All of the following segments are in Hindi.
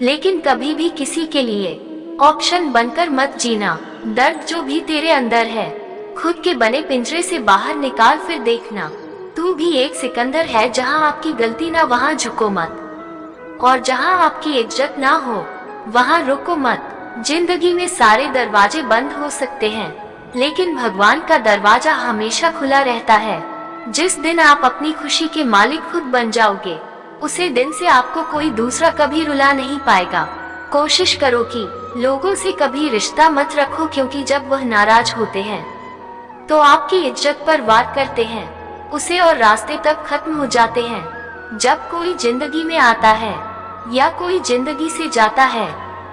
लेकिन कभी भी किसी के लिए ऑप्शन बनकर मत जीना। दर्द जो भी तेरे अंदर है खुद के बने पिंजरे से बाहर निकाल, फिर देखना तू भी एक सिकंदर है। जहां आपकी गलती ना वहां झुको मत, और जहां आपकी इज्जत ना हो वहां रुको मत। जिंदगी में सारे दरवाजे बंद हो सकते हैं, लेकिन भगवान का दरवाजा हमेशा खुला रहता है। जिस दिन आप अपनी खुशी के मालिक खुद बन जाओगे, उसे दिन से आपको कोई दूसरा कभी रुला नहीं पाएगा। कोशिश करो कि लोगों से कभी रिश्ता मत रखो, क्योंकि जब वह नाराज होते हैं तो आपकी इज्जत पर वार करते हैं उसे, और रास्ते तक खत्म हो जाते हैं। जब कोई जिंदगी में आता है या कोई जिंदगी से जाता है,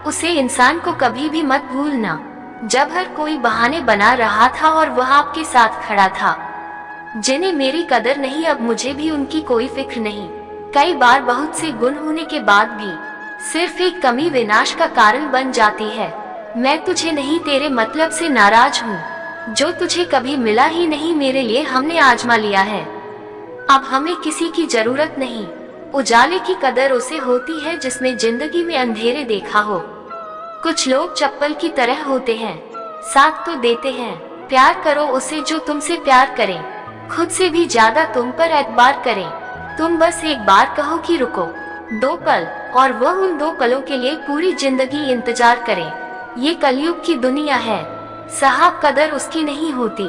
उसे इंसान को कभी भी मत भूलना। जब हर कोई बहाने बना रहा था और वह आपके साथ खड़ा था, जिन्हें मेरी कदर नहीं, अब मुझे भी उनकी कोई फिक्र नहीं। कई बार बहुत से गुण होने के बाद भी सिर्फ एक कमी विनाश का कारण बन जाती है। मैं तुझे नहीं तेरे मतलब से नाराज हूँ, जो तुझे कभी मिला ही नहीं मेरे लिए हमने आजमा लिया है। अब हमें किसी की जरूरत नहीं। उजाले की कदर उसे होती है जिसने जिंदगी में अंधेरे देखा हो। कुछ लोग चप्पल की तरह होते हैं, साथ तो देते हैं। प्यार करो उसे जो तुमसे प्यार करे, खुद से भी ज्यादा तुम पर एतबार करें। तुम बस एक बार कहो कि रुको 2 पल, और वह उन 2 पलों के लिए पूरी जिंदगी इंतजार करें। ये कलयुग की दुनिया है, साहब कदर उसकी नहीं होती।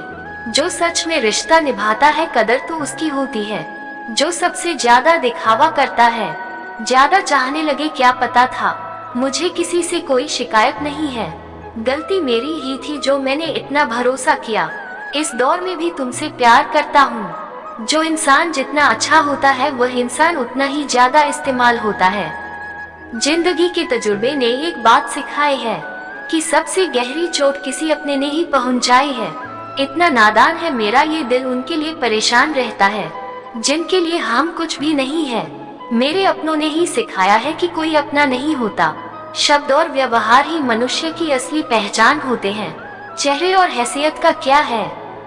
जो सच में रिश्ता निभाता है, कदर तो उसकी होती है। जो सबसे ज्यादा दिखावा करता है, ज्यादा चाहने लगे, क्या पता था। मुझे किसी से कोई शिकायत नहीं है, गलती मेरी ही थी जो मैंने इतना भरोसा किया। इस दौर में भी तुमसे प्यार करता हूँ। जो इंसान जितना अच्छा होता है, वह इंसान उतना ही ज्यादा इस्तेमाल होता है। जिंदगी के तजुर्बे ने एक बात सिखाई है कि सबसे गहरी चोट किसी अपने ने ही पहुंचाई है। इतना नादान है मेरा ये दिल उनके लिए परेशान रहता है, जिनके लिए हम कुछ भी नहीं है। मेरे अपनों ने ही सिखाया है कि कोई अपना नहीं होता। शब्द और व्यवहार ही मनुष्य की असली पहचान होते हैं। चेहरे और हैसियत का क्या है,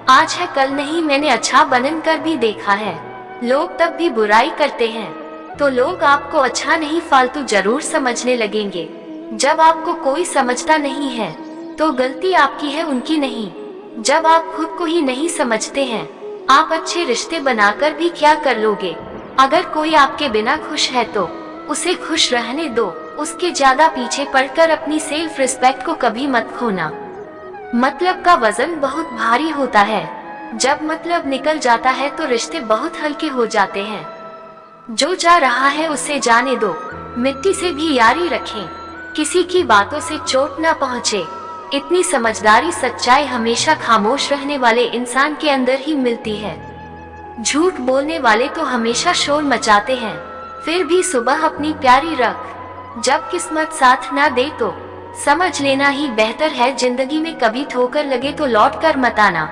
आज है कल नहीं। मैंने अच्छा बनन कर भी देखा है। लोग तब भी बुराई करते हैं तो लोग आपको अच्छा नहीं फालतू जरूर समझने लगेंगे। जब आपको कोई समझता नहीं है तो गलती आपकी है, उनकी नहीं। जब आप खुद को ही नहीं समझते हैं, आप अच्छे रिश्ते बनाकर भी क्या कर लोगे। अगर कोई आपके बिना खुश है तो उसे खुश रहने दो। उसके ज्यादा पीछे पड़कर अपनी सेल्फ रिस्पेक्ट को कभी मत खोना। मतलब का वजन बहुत भारी होता है, जब मतलब निकल जाता है तो रिश्ते बहुत हल्के हो जाते हैं। जो जा रहा है उसे जाने दो, मिट्टी से भी यारी रखें, किसी की बातों से चोट न पहुँचे। इतनी समझदारी सच्चाई हमेशा खामोश रहने वाले इंसान के अंदर ही मिलती है। झूठ बोलने वाले तो हमेशा शोर मचाते हैं, फिर भी सुबह अपनी प्यारी रख। जब किस्मत साथ ना दे तो समझ लेना ही बेहतर है। जिंदगी में कभी ठोकर लगे तो लौट कर मत आना।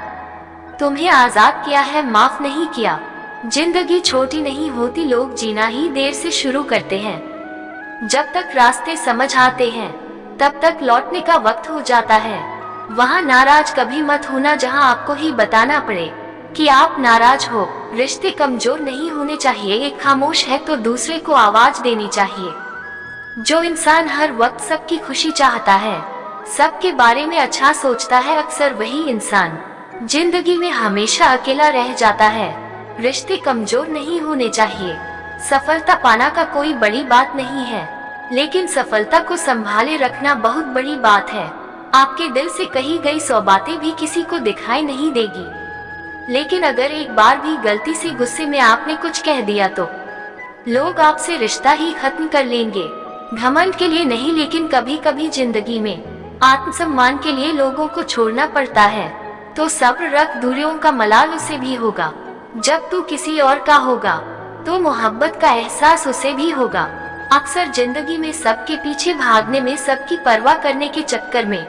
तुम्हें आजाद किया है, माफ नहीं किया। जिंदगी छोटी नहीं होती, लोग जीना ही देर से शुरू करते हैं। जब तक रास्ते समझ आते हैं तब तक लौटने का वक्त हो जाता है। वहाँ नाराज कभी मत होना जहाँ आपको ही बताना पड़े कि आप नाराज हो। रिश्ते कमजोर नहीं होने चाहिए, एक खामोश है तो दूसरे को आवाज देनी चाहिए। जो इंसान हर वक्त सबकी खुशी चाहता है, सबके बारे में अच्छा सोचता है, अक्सर वही इंसान जिंदगी में हमेशा अकेला रह जाता है। रिश्ते कमजोर नहीं होने चाहिए। सफलता पाना का कोई बड़ी बात नहीं है, लेकिन सफलता को संभाले रखना बहुत बड़ी बात है। आपके दिल से कही गई 100 बातें भी किसी को दिखाई नहीं देगी, लेकिन अगर एक बार भी गलती से गुस्से में आपने कुछ कह दिया तो लोग आपसे रिश्ता ही खत्म कर लेंगे। घमंड के लिए नहीं, लेकिन कभी कभी जिंदगी में आत्मसम्मान के लिए लोगों को छोड़ना पड़ता है। तो सब्र रख, दूरियों का मलाल उसे भी होगा। जब तू किसी और का होगा तो मोहब्बत का एहसास उसे भी होगा। अक्सर जिंदगी में सबके पीछे भागने में, सबकी परवाह करने के चक्कर में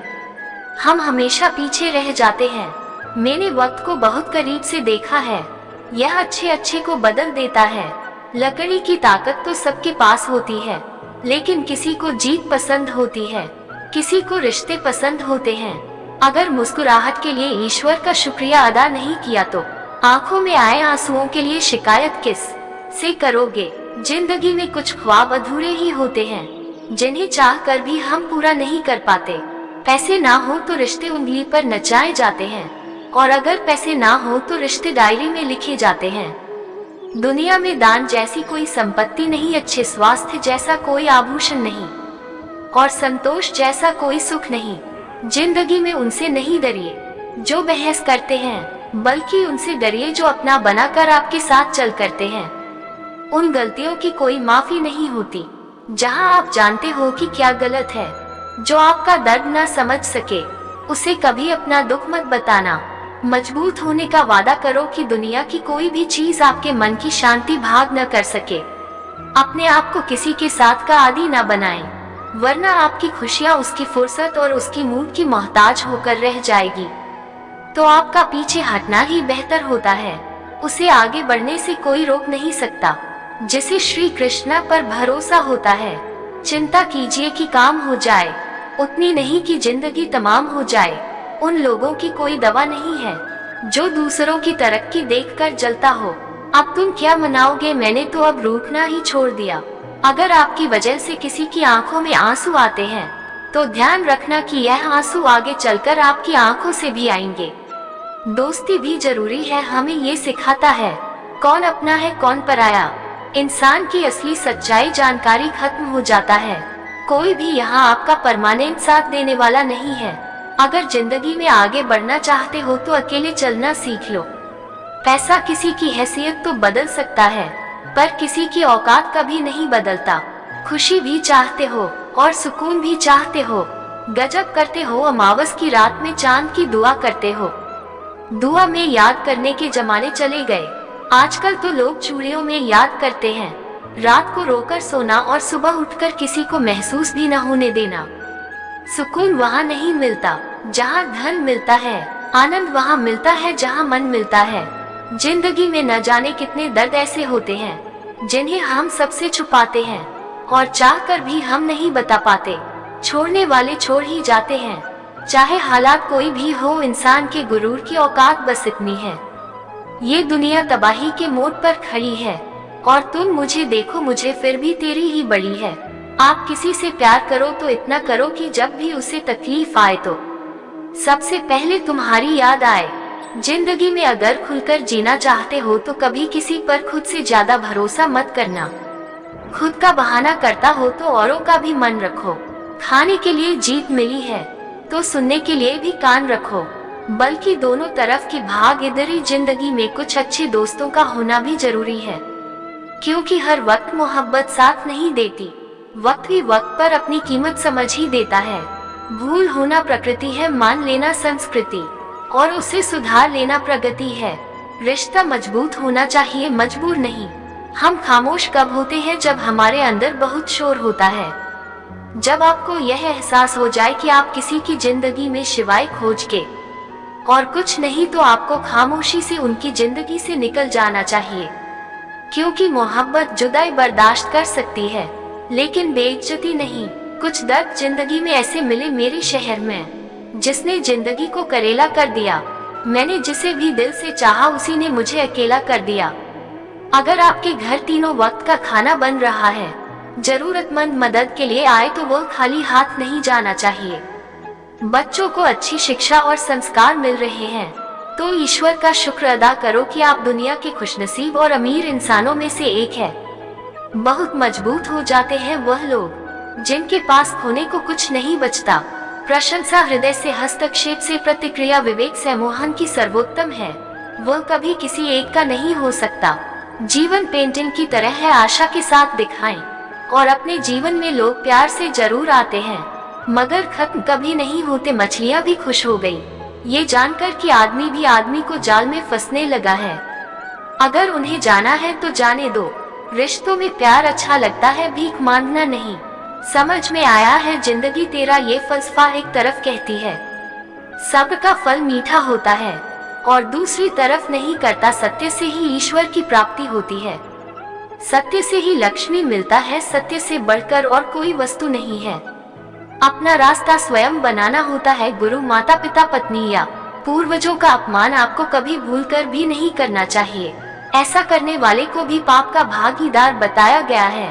हम हमेशा पीछे रह जाते हैं। मैंने वक्त को बहुत करीब से देखा है, यह अच्छे अच्छे को बदल देता है। लकड़ी की ताकत तो सबके पास होती है, लेकिन किसी को जीत पसंद होती है, किसी को रिश्ते पसंद होते हैं। अगर मुस्कुराहट के लिए ईश्वर का शुक्रिया अदा नहीं किया तो आंखों में आए आंसुओं के लिए शिकायत किस से करोगे। जिंदगी में कुछ ख्वाब अधूरे ही होते हैं, जिन्हें चाह कर भी हम पूरा नहीं कर पाते। पैसे ना हो तो रिश्ते उंगली पर नचाए जाते हैं, और अगर पैसे ना हो तो रिश्ते डायरी में लिखे जाते हैं। दुनिया में दान जैसी कोई संपत्ति नहीं, अच्छे स्वास्थ्य जैसा कोई आभूषण नहीं, और संतोष जैसा कोई सुख नहीं। जिंदगी में उनसे नहीं डरिए जो बहस करते हैं, बल्कि उनसे डरिए जो अपना बनाकर आपके साथ चल करते हैं। उन गलतियों की कोई माफी नहीं होती जहां आप जानते हो कि क्या गलत है। जो आपका दर्द ना समझ सके उसे कभी अपना दुख मत बताना। मजबूत होने का वादा करो कि दुनिया की कोई भी चीज आपके मन की शांति भाग न कर सके। अपने आप को किसी के साथ का आदी न बनाएं, वरना आपकी खुशियां उसकी फुर्सत और उसकी मूड की मोहताज होकर रह जाएगी। तो आपका पीछे हटना ही बेहतर होता है। उसे आगे बढ़ने से कोई रोक नहीं सकता। जिसे श्री कृष्णा पर भरोसा होता है, चिंता कीजिए कि काम हो जाए, उतनी नहीं कि जिंदगी तमाम हो जाए। उन लोगों की कोई दवा नहीं है जो दूसरों की तरक्की देखकर जलता हो। अब तुम क्या मनाओगे, मैंने तो अब रूठना ही छोड़ दिया। अगर आपकी वजह से किसी की आंखों में आंसू आते हैं तो ध्यान रखना कि यह आंसू आगे चलकर आपकी आंखों से भी आएंगे। दोस्ती भी जरूरी है, हमें ये सिखाता है कौन अपना है कौन पराया। इंसान की असली सच्चाई जानकारी खत्म हो जाता है। कोई भी यहाँ आपका परमानेंट साथ देने वाला नहीं है। अगर जिंदगी में आगे बढ़ना चाहते हो तो अकेले चलना सीख लो। पैसा किसी की हैसियत तो बदल सकता है, पर किसी की औकात कभी नहीं बदलता। खुशी भी चाहते हो और सुकून भी चाहते हो, गजब करते हो, अमावस की रात में चांद की दुआ करते हो। दुआ में याद करने के जमाने चले गए। आजकल तो लोग चूड़ियों में याद करते हैं। रात को रोकर सोना और सुबह उठकर किसी को महसूस भी न होने देना। सुकून वहाँ नहीं मिलता जहाँ धन मिलता है, आनंद वहाँ मिलता है जहाँ मन मिलता है। जिंदगी में न जाने कितने दर्द ऐसे होते हैं जिन्हें हम सबसे छुपाते हैं, और चाह कर भी हम नहीं बता पाते। छोड़ने वाले छोड़ ही जाते हैं, चाहे हालात कोई भी हो। इंसान के गुरूर की औकात बस इतनी है। ये दुनिया तबाही के मोड़ पर खड़ी है, और तुम मुझे देखो मुझे फिर भी तेरी ही बड़ी है। आप किसी से प्यार करो तो इतना करो कि जब भी उसे तकलीफ आए तो सबसे पहले तुम्हारी याद आए। जिंदगी में अगर खुलकर जीना चाहते हो तो कभी किसी पर खुद से ज्यादा भरोसा मत करना। खुद का बहाना करता हो तो औरों का भी मन रखो। खाने के लिए जीत मिली है तो सुनने के लिए भी कान रखो, बल्कि दोनों तरफ की भाग इधरी। जिंदगी में कुछ अच्छे दोस्तों का होना भी जरूरी है, क्योंकि हर वक्त मोहब्बत साथ नहीं देती। वक्त भी वक्त पर अपनी कीमत समझ ही देता है। भूल होना प्रकृति है, मान लेना संस्कृति, और उसे सुधार लेना प्रगति है। रिश्ता मजबूत होना चाहिए, मजबूर नहीं। हम खामोश कब होते हैं, जब हमारे अंदर बहुत शोर होता है। जब आपको यह एहसास हो जाए कि आप किसी की जिंदगी में सिवाय खोज के और कुछ नहीं, तो आपको खामोशी से उनकी जिंदगी से निकल जाना चाहिए। क्योंकि मोहब्बत जुदाई बर्दाश्त कर सकती है, लेकिन बेइज्जती नहीं। कुछ दर्द जिंदगी में ऐसे मिले मेरे शहर में, जिसने जिंदगी को करेला कर दिया। मैंने जिसे भी दिल से चाहा उसी ने मुझे अकेला कर दिया। अगर आपके घर तीनों वक्त का खाना बन रहा है, जरूरतमंद मदद के लिए आए तो वो खाली हाथ नहीं जाना चाहिए। बच्चों को अच्छी शिक्षा और संस्कार मिल रहे हैं तो ईश्वर का शुक्र अदा करो कि आप दुनिया के खुशनसीब और अमीर इंसानों में से एक है। बहुत मजबूत हो जाते हैं वह लोग जिनके पास खोने को कुछ नहीं बचता। प्रशंसा हृदय से, हस्तक्षेप से, प्रतिक्रिया विवेक से मोहन की सर्वोत्तम है। वह कभी किसी एक का नहीं हो सकता। जीवन पेंटिंग की तरह है, आशा के साथ दिखाएं। और अपने जीवन में लोग प्यार से जरूर आते हैं, मगर खत्म कभी नहीं होते। मछलियां भी खुश हो गई ये जानकर कि आदमी भी आदमी को जाल में फंसने लगा है। अगर उन्हें जाना है तो जाने दो। रिश्तों में प्यार अच्छा लगता है, भीख मांगना नहीं। समझ में आया है जिंदगी तेरा, ये फलसफा एक तरफ कहती है सब्र का फल मीठा होता है, और दूसरी तरफ नहीं करता। सत्य से ही ईश्वर की प्राप्ति होती है, सत्य से ही लक्ष्मी मिलता है। सत्य से बढ़कर और कोई वस्तु नहीं है। अपना रास्ता स्वयं बनाना होता है। गुरु, माता पिता, पत्नी या पूर्वजों का अपमान आपको कभी भूलकर भी नहीं करना चाहिए। ऐसा करने वाले को भी पाप का भागीदार बताया गया है।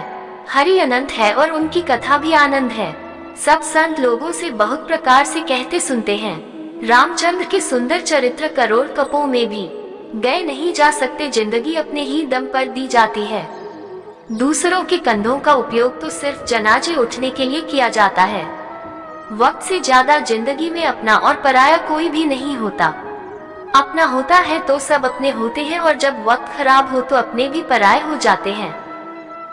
हरि अनंत है और उनकी कथा भी आनंद है। सब संत लोगों से बहुत प्रकार से कहते सुनते हैं। रामचंद्र के सुंदर चरित्र करोड़ कपों में भी गए नहीं जा सकते। जिंदगी अपने ही दम पर दी जाती है। दूसरों के कंधों का उपयोग तो सिर्फ जनाजे उठने के लिए किया जाता है। वक्त से ज्यादा जिंदगी में अपना और पराया कोई भी नहीं होता। अपना होता है तो सब अपने होते हैं, और जब वक्त खराब हो तो अपने भी पराये हो जाते हैं।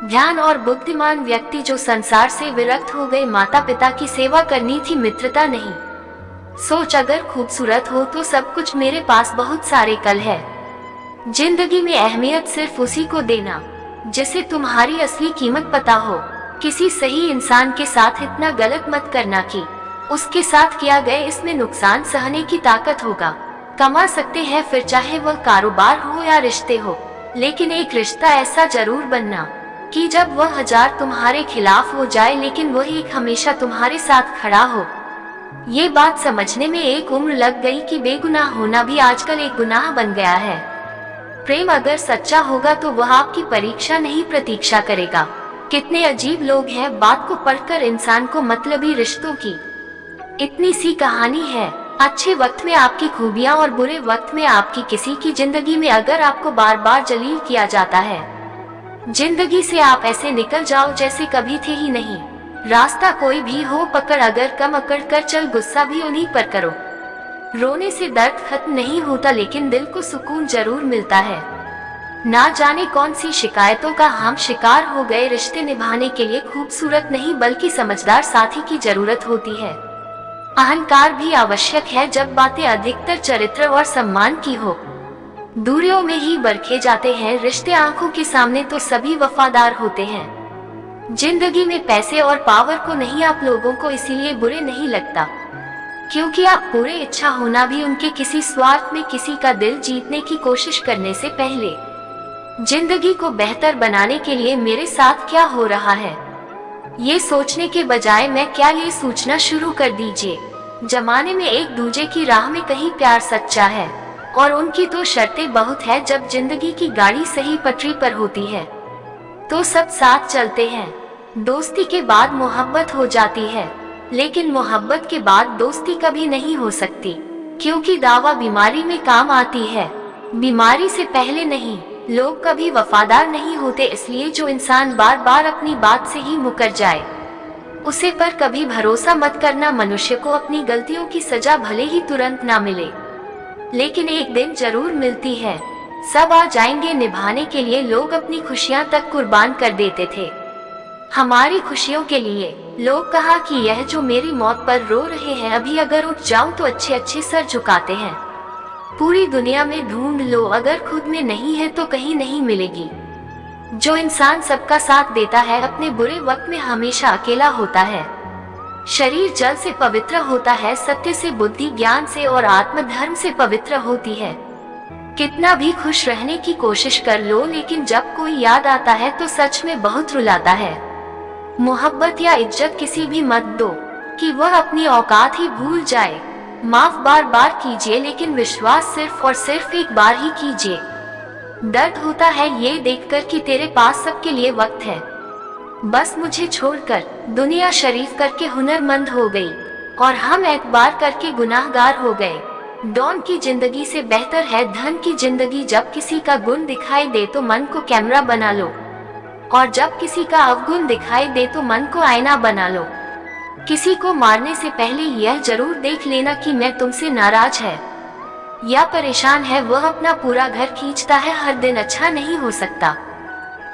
ध्यान और बुद्धिमान व्यक्ति जो संसार से विरक्त हो गए, माता पिता की सेवा करनी थी, मित्रता नहीं। सोच अगर खूबसूरत हो तो सब कुछ मेरे पास बहुत सारे कल है। जिंदगी में अहमियत सिर्फ उसी को देना जिसे तुम्हारी असली कीमत पता हो। किसी सही इंसान के साथ इतना गलत मत करना कि उसके साथ किया गए इसमें नुकसान सहने की ताकत होगा। कमा सकते हैं फिर चाहे वह कारोबार हो या रिश्ते हो, लेकिन एक रिश्ता ऐसा जरूर बनना कि जब वह 1000 तुम्हारे खिलाफ हो जाए लेकिन वह एक हमेशा तुम्हारे साथ खड़ा हो। ये बात समझने में एक उम्र लग गई कि बेगुनाह होना भी आजकल एक गुनाह बन गया है। प्रेम अगर सच्चा होगा तो वह आपकी परीक्षा नहीं प्रतीक्षा करेगा। कितने अजीब लोग हैं, बात को पढ़कर इंसान को मतलबी रिश्तों की इतनी सी कहानी है। अच्छे वक्त में आपकी खूबियां और बुरे वक्त में आपकी किसी की जिंदगी में अगर आपको बार बार जलील किया जाता है, जिंदगी से आप ऐसे निकल जाओ जैसे कभी थे ही नहीं। रास्ता कोई भी हो पकड़, अगर कम अकड़ कर चल, गुस्सा भी उन्हीं पर करो। रोने से दर्द खत्म नहीं होता लेकिन दिल को सुकून जरूर मिलता है। ना जाने कौन सी शिकायतों का हम शिकार हो गए। रिश्ते निभाने के लिए खूबसूरत नहीं बल्कि समझदार साथी की जरूरत होती है। अहंकार भी आवश्यक है जब बातें अधिकतर चरित्र और सम्मान की हो। दूरियों में ही बरखे जाते हैं रिश्ते, आंखों के सामने तो सभी वफादार होते हैं। जिंदगी में पैसे और पावर को नहीं, आप लोगों को इसीलिए बुरे नहीं लगता क्योंकि आप पूरे इच्छा होना भी उनके किसी स्वार्थ में किसी का दिल जीतने की कोशिश करने से पहले। जिंदगी को बेहतर बनाने के लिए मेरे साथ क्या हो रहा है ये सोचने के बजाय मैं क्या, ये सोचना शुरू कर दीजिए। जमाने में एक दूजे की राह में कहीं प्यार सच्चा है और उनकी तो शर्तें बहुत है। जब जिंदगी की गाड़ी सही पटरी पर होती है तो सब साथ चलते हैं। दोस्ती के बाद मोहब्बत हो जाती है, लेकिन मोहब्बत के बाद दोस्ती कभी नहीं हो सकती क्योंकि दावा बीमारी में काम आती है, बीमारी से पहले नहीं। लोग कभी वफादार नहीं होते, इसलिए जो इंसान बार बार अपनी बात से ही मुकर जाए उसे पर कभी भरोसा मत करना। मनुष्य को अपनी गलतियों की सजा भले ही तुरंत ना मिले, लेकिन एक दिन जरूर मिलती है। सब आ जाएंगे निभाने के लिए। लोग अपनी खुशियां तक कुर्बान कर देते थे हमारी खुशियों के लिए। लोग कहा कि यह जो मेरी मौत पर रो रहे हैं, अभी अगर उठ जाऊं तो अच्छे अच्छे सर झुकाते हैं। पूरी दुनिया में ढूंढ लो, अगर खुद में नहीं है तो कहीं नहीं मिलेगी। जो इंसान सबका साथ देता है अपने बुरे वक्त में हमेशा अकेला होता है। शरीर जल से पवित्र होता है, सत्य से, बुद्धि ज्ञान से और आत्म धर्म से पवित्र होती है। कितना भी खुश रहने की कोशिश कर लो, लेकिन जब कोई याद आता है तो सच में बहुत रुलाता है। मोहब्बत या इज्जत किसी भी मत दो कि वह अपनी औकात ही भूल जाए। माफ बार बार कीजिए, लेकिन विश्वास सिर्फ और सिर्फ एक बार ही कीजिए। दर्द होता है ये देखकर कि तेरे पास सबके लिए वक्त है, बस मुझे छोड़कर। दुनिया शरीफ करके हुनरमंद हो गई और हम एतबार करके गुनाहगार हो गए। डॉन की जिंदगी से बेहतर है धन की जिंदगी। जब किसी का गुण दिखाई दे तो मन को कैमरा बना लो, और जब किसी का अवगुण दिखाई दे तो मन को आईना बना लो। किसी को मारने से पहले यह जरूर देख लेना कि मैं तुमसे नाराज है या परेशान है। वह अपना पूरा घर खींचता है। हर दिन अच्छा नहीं हो सकता,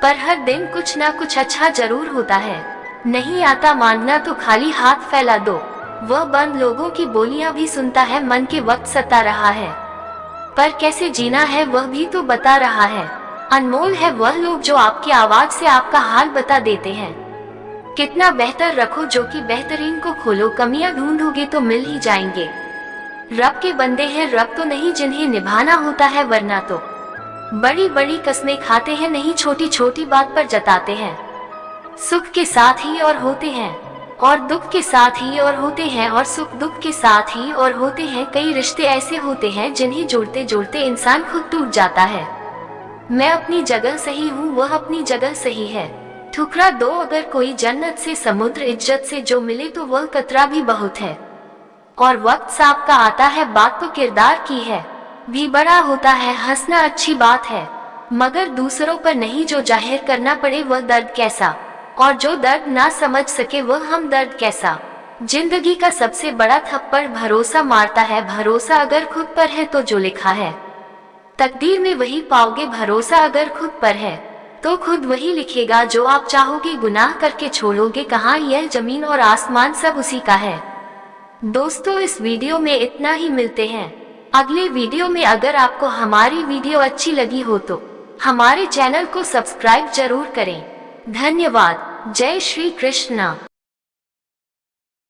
पर हर दिन कुछ ना कुछ अच्छा जरूर होता है। नहीं आता मानना तो खाली हाथ फैला दो। वह बंद लोगों की बोलियां भी सुनता है, मन के वक्त सता रहा है, पर कैसे जीना है वह भी तो बता रहा है। अनमोल है वह लोग जो आपकी आवाज से आपका हाल बता देते हैं। कितना बेहतर रखो जो कि बेहतरीन को खोलो। कमियां ढूंढोगे तो मिल ही जाएंगे। रब के बंदे हैं, रब तो नहीं जिन्हें निभाना होता है, वरना तो बड़ी बड़ी कस्में खाते हैं, नहीं छोटी छोटी बात पर जताते हैं। सुख के साथ ही और होते हैं, और दुख के साथ ही और होते हैं, और सुख दुख के साथ ही और होते हैं। कई रिश्ते ऐसे होते हैं जिन्हें जोड़ते जोड़ते इंसान खुद टूट जाता है। मैं अपनी जगह सही हूँ, वह अपनी जगह सही है। ठुकरा दो अगर कोई जन्नत से समुद्र इज्जत से जो मिले तो वह कतरा भी बहुत है। और वक्त सांप का आता है बात तो किरदार की है, भी बड़ा होता है हंसना अच्छी बात है, मगर दूसरों पर नहीं जो जाहिर करना पड़े वह दर्द कैसा, और जो दर्द ना समझ सके वह हमदर्द कैसा। जिंदगी का सबसे बड़ा थप्पड़ भरोसा मारता है, भरोसा अगर खुद पर है तो जो लिखा है तकदीर में वही पाओगे, भरोसा अगर खुद पर है तो खुद वही लिखेगा जो आप चाहोगे, गुनाह करके छोड़ोगे कहाँ, यह जमीन और आसमान सब उसी का है। दोस्तों इस वीडियो में इतना ही, मिलते हैं अगले वीडियो में। अगर आपको हमारी वीडियो अच्छी लगी हो तो हमारे चैनल को सब्सक्राइब जरूर करें। धन्यवाद। जय श्री कृष्णा।